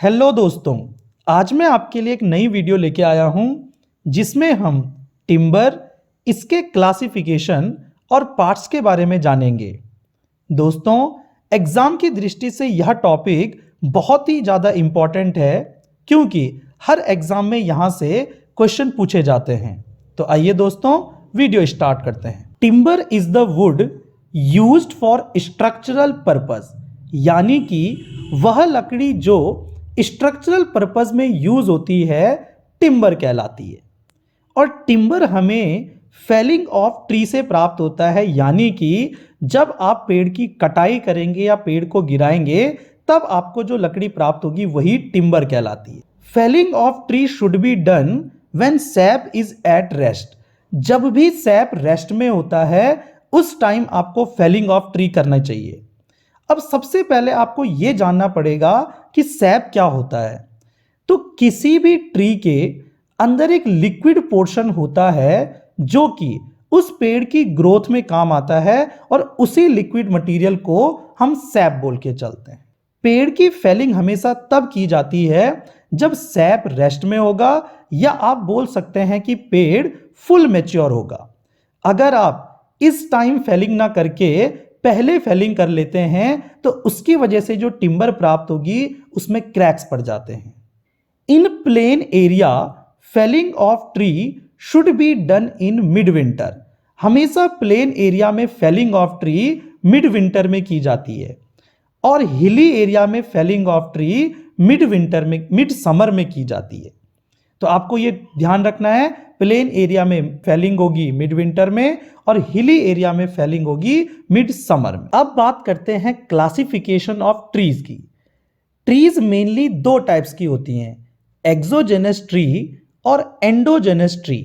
Hello दोस्तों, आज मैं आपके लिए एक नई वीडियो लेके आया हूं जिसमें हम टिम्बर, इसके क्लासिफिकेशन और पार्ट्स के बारे में जानेंगे। दोस्तों, एग्जाम की दृष्टि से यह टॉपिक बहुत ही ज़्यादा इम्पॉर्टेंट है क्योंकि हर एग्जाम में यहाँ से क्वेश्चन पूछे जाते हैं। तो आइए दोस्तों, वीडियो स्टार्ट करते हैं। Timber is the wood used for structural purpose, यानी कि वह लकड़ी जो स्ट्रक्चरल पर्पस में यूज होती है टिम्बर कहलाती है। और टिम्बर हमें फेलिंग ऑफ ट्री से प्राप्त होता है, यानी कि जब आप पेड़ की कटाई करेंगे या पेड़ को गिराएंगे तब आपको जो लकड़ी प्राप्त होगी वही टिम्बर कहलाती है। Felling of tree should be done when sap is at rest. जब भी सैप रेस्ट में होता है उस टाइम आपको फेलिंग ऑफ ट्री करना चाहिए। अब सबसे पहले आपको यह जानना पड़ेगा कि सैप क्या होता है। तो किसी भी ट्री के अंदर एक लिक्विड पोर्शन होता है जो कि उस पेड़ की ग्रोथ में काम आता है और उसी लिक्विड मटेरियल को हम सैप बोल के चलते हैं। पेड़ की फेलिंग हमेशा तब की जाती है जब सैप रेस्ट में होगा, या आप बोल सकते हैं कि पेड़ फुल मैच्योर होगा। अगर आप इस टाइम फेलिंग ना करके पहले फेलिंग कर लेते हैं तो उसकी वजह से जो टिम्बर प्राप्त होगी उसमें क्रैक्स पड़ जाते हैं। In plain area felling of tree should be done in mid winter. हमेशा प्लेन एरिया में felling of tree mid winter में की जाती है और हिली एरिया में felling of tree mid summer में की जाती है। तो आपको ये ध्यान रखना है, प्लेन एरिया में फेलिंग होगी मिड विंटर में और हिली एरिया में फेलिंग होगी मिड समर में। अब बात करते हैं क्लासिफिकेशन ऑफ ट्रीज की। ट्रीज मेनली दो टाइप्स की होती हैं, एक्सोजेनस ट्री और एंडोजेनस ट्री।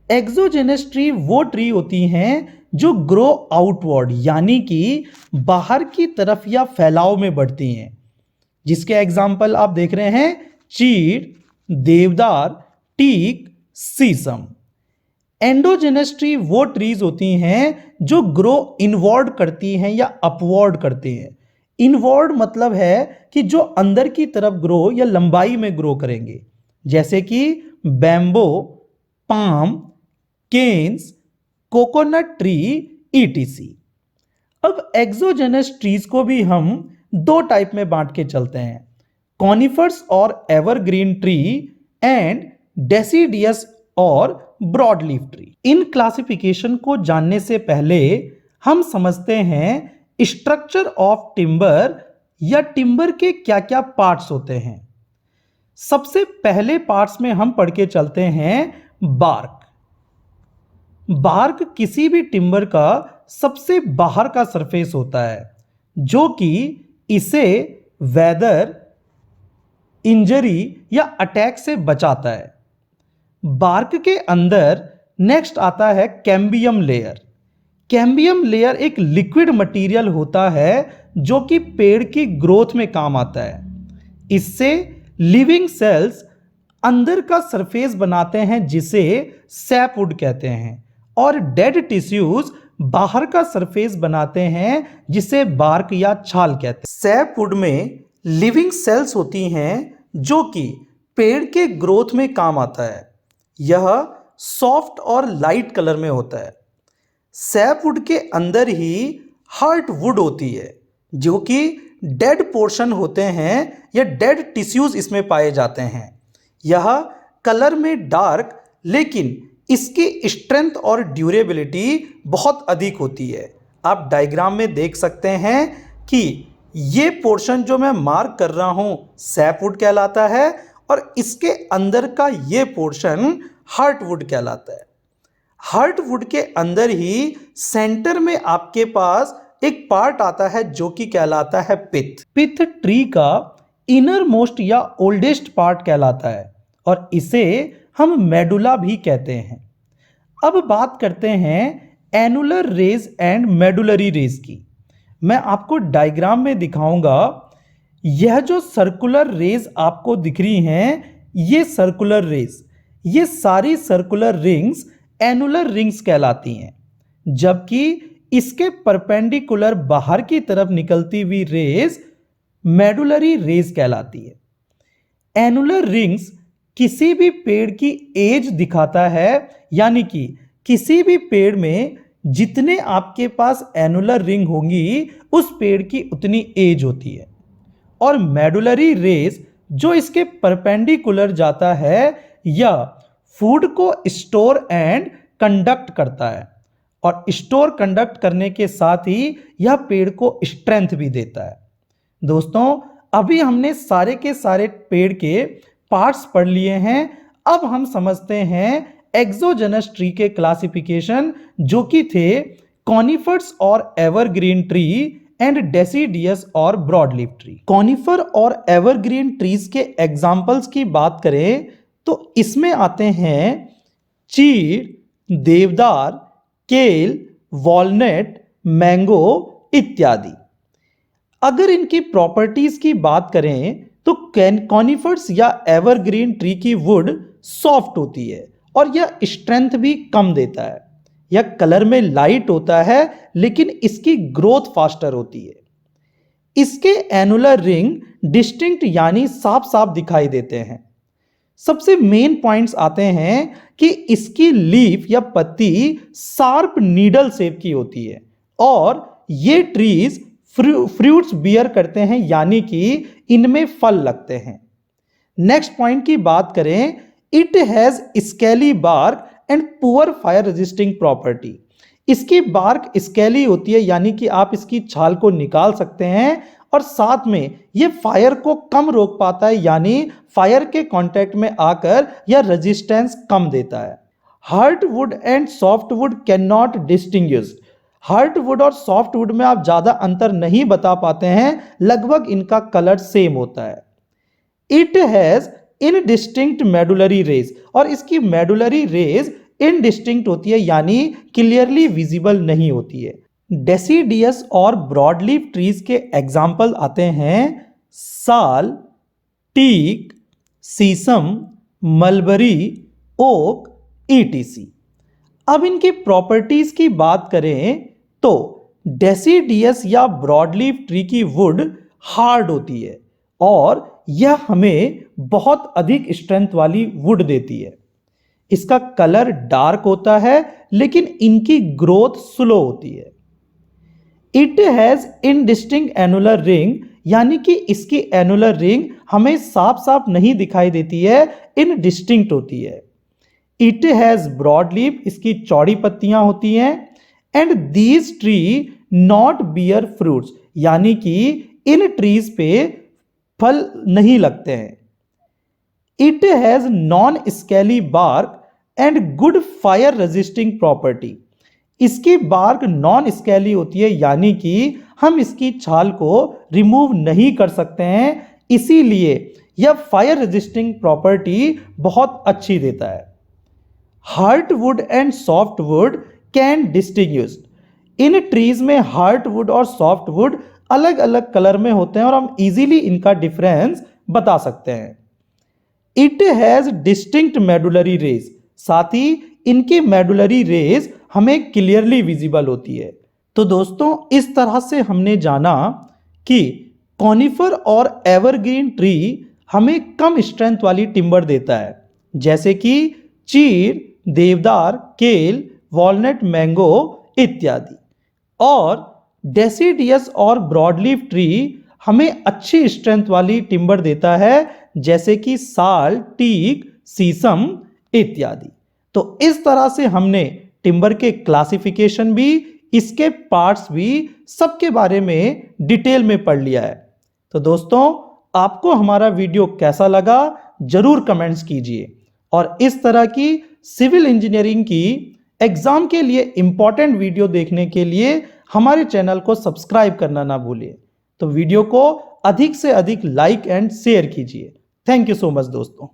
एक्सोजेनस ट्री वो ट्री होती हैं जो ग्रो आउटवर्ड, यानी कि बाहर की तरफ या फैलाव में बढ़ती हैं, जिसके एग्जाम्पल आप देख रहे हैं चीड़, देवदार, टीक, सीसम। एंडोजेनस ट्री वो ट्रीज होती हैं जो ग्रो इनवर्ड करती हैं या अपवर्ड करते हैं। इनवर्ड मतलब है कि जो अंदर की तरफ ग्रो या लंबाई में ग्रो करेंगे, जैसे कि bamboo, palm, canes, coconut tree, etc. अब एक्सोजेनस ट्रीज को भी हम दो टाइप में बांट के चलते हैं, कॉनिफर्स और एवरग्रीन ट्री एंड डेसिडियस और ब्रॉड लीफ ट्री। इन क्लासिफिकेशन को जानने से पहले हम समझते हैं स्ट्रक्चर ऑफ टिम्बर या टिम्बर के क्या क्या पार्ट्स होते हैं। सबसे पहले पार्ट्स में हम पढ़ के चलते हैं बार्क। बार्क किसी भी टिम्बर का सबसे बाहर का सरफेस होता है जो कि इसे वेदर, इंजरी या अटैक से बचाता है। बार्क के अंदर नेक्स्ट आता है कैम्बियम लेयर। कैम्बियम लेयर एक लिक्विड मटेरियल होता है जो कि पेड़ की ग्रोथ में काम आता है। इससे लिविंग सेल्स अंदर का सरफेस बनाते हैं जिसे सैपवुड कहते हैं, और डेड टिश्यूज बाहर का सरफेस बनाते हैं जिसे बार्क या छाल कहते हैं। सैपवुड में लिविंग सेल्स होती हैं जो कि पेड़ के ग्रोथ में काम आता है। यह सॉफ्ट और लाइट कलर में होता है। सैपवुड के अंदर ही हार्टवुड होती है जो कि डेड पोर्शन होते हैं या डेड टिश्यूज इसमें पाए जाते हैं। यह कलर में डार्क, लेकिन इसकी स्ट्रेंथ और ड्यूरेबिलिटी बहुत अधिक होती है। आप डायग्राम में देख सकते हैं कि ये पोर्शन जो मैं मार्क कर रहा हूं सैपवुड कहलाता है और इसके अंदर का ये पोर्शन हार्टवुड कहलाता है। हार्टवुड के अंदर ही सेंटर में आपके पास एक पार्ट आता है जो कि कहलाता है पिथ। पिथ ट्री का इनर मोस्ट या ओल्डेस्ट पार्ट कहलाता है और इसे हम मेडुला भी कहते हैं। अब बात करते हैं annular rays and medullary rays की। मैं आपको डायग्राम में दिखाऊंगा। यह जो सर्कुलर रेज आपको दिख रही हैं, ये सर्कुलर रेज, ये सारी सर्कुलर रिंग्स एनुलर रिंग्स कहलाती हैं, जबकि इसके परपेंडिकुलर बाहर की तरफ निकलती हुई रेज मेडुलरी रेज कहलाती है। एनुलर रिंग्स किसी भी पेड़ की एज दिखाता है, यानी कि किसी भी पेड़ में जितने आपके पास एनुलर रिंग होंगी उस पेड़ की उतनी एज होती है। और मेडुलरी रेस जो इसके परपेंडिकुलर जाता है या फूड को स्टोर एंड कंडक्ट करता है, और स्टोर कंडक्ट करने के साथ ही यह पेड़ को स्ट्रेंथ भी देता है। दोस्तों, अभी हमने सारे के सारे पेड़ के पार्ट्स पढ़ लिए हैं। अब हम समझते हैं एक्सोजेनस ट्री के क्लासिफिकेशन, जो कि थे कॉनिफर्स और एवरग्रीन ट्री एंड डेसिडियस और ब्रॉडलीफ ट्री। कॉनिफर और एवरग्रीन ट्रीज के एग्जाम्पल्स की बात करें तो इसमें आते हैं चीड़, देवदार, केल, वॉलनट, मैंगो इत्यादि। अगर इनकी प्रॉपर्टीज की बात करें तो कॉनिफर्स या एवरग्रीन ट्री की वुड सॉफ्ट होती है और यह स्ट्रेंथ भी कम देता है। यह कलर में लाइट होता है लेकिन इसकी ग्रोथ फास्टर होती है। इसके एनुलर रिंग डिस्टिंक्ट यानी साफ साफ दिखाई देते हैं। सबसे मेन पॉइंट्स आते हैं कि इसकी लीफ या पत्ती शार्प नीडल शेप की होती है और ये ट्रीज फ्रूट्स बियर करते हैं, यानी कि इनमें फल लगते हैं। नेक्स्ट पॉइंट की बात करें, it has scaly bark and poor fire resisting property. इसकी बार्क स्केली होती है, यानी कि आप इसकी छाल को निकाल सकते हैं और साथ में ये फायर को कम रोक पाता है, यानी फायर के कांटेक्ट में आकर यह रेजिस्टेंस कम देता है। Hard would and soft wood can not distinguish. Hard would और सॉफ्ट वुड में आप ज्यादा अंतर नहीं बता पाते हैं, लगभग इनका कलर सेम होता है। It has indistinct medullary rays, और इसकी मेडुलरी रेज इनडिस्टिंक्ट होती है, यानी क्लियरली विजिबल नहीं होती है। डेसिडियस और ब्रॉडलीफ ट्रीज के एग्जाम्पल आते हैं साल, टीक, सीसम, मलबरी, ओक, ईटीसी। अब इनकी प्रॉपर्टीज की बात करें तो डेसिडियस या ब्रॉडलीफ ट्री की वुड हार्ड होती है और यह हमें बहुत अधिक स्ट्रेंथ वाली वुड देती है। इसका कलर डार्क होता है लेकिन इनकी ग्रोथ स्लो होती है। It has indistinct annular ring, यानी कि इसकी एनुलर रिंग हमें साफ साफ नहीं दिखाई देती है, इनडिस्टिंक्ट होती है। इट हैज ब्रॉड लीफ, इसकी चौड़ी पत्तियां होती हैं। And these tree not bear fruits, यानी कि इन ट्रीज पे फल नहीं लगते हैं। It has non scaly bark and good fire resisting property. इसकी बार्क नॉन स्केली होती है, यानी कि हम इसकी छाल को रिमूव नहीं कर सकते हैं, इसीलिए यह फायर रेजिस्टिंग प्रॉपर्टी बहुत अच्छी देता है। Hard would and soft wood can distinguish. In trees में हार्ड वुड और सॉफ्ट वुड अलग अलग कलर में होते हैं और हम इजीली इनका डिफरेंस बता सकते हैं। It has distinct medullary rays, साथ ही इनकी मेडुलरी रेज हमें क्लियरली विजिबल होती है। तो दोस्तों, इस तरह से हमने जाना कि कॉनिफर और एवरग्रीन ट्री हमें कम स्ट्रेंथ वाली टिम्बर देता है, जैसे कि चीड़, देवदार, केल, वॉलनट, मैंगो इत्यादि। और डेसिडियस और ब्रॉडलीफ ट्री हमें अच्छी स्ट्रेंथ वाली टिम्बर देता है, जैसे कि साल, टीक, सीसम इत्यादि। तो इस तरह से हमने टिम्बर के क्लासिफिकेशन भी, इसके पार्ट्स भी, सबके बारे में डिटेल में पढ़ लिया है। तो दोस्तों, आपको हमारा वीडियो कैसा लगा जरूर कमेंट्स कीजिए और इस तरह की सिविल इंजीनियरिंग की एग्जाम के लिए इंपॉर्टेंट वीडियो देखने के लिए हमारे चैनल को सब्सक्राइब करना ना भूलिए। तो वीडियो को अधिक से अधिक लाइक एंड शेयर कीजिए। थैंक यू सो मच दोस्तों।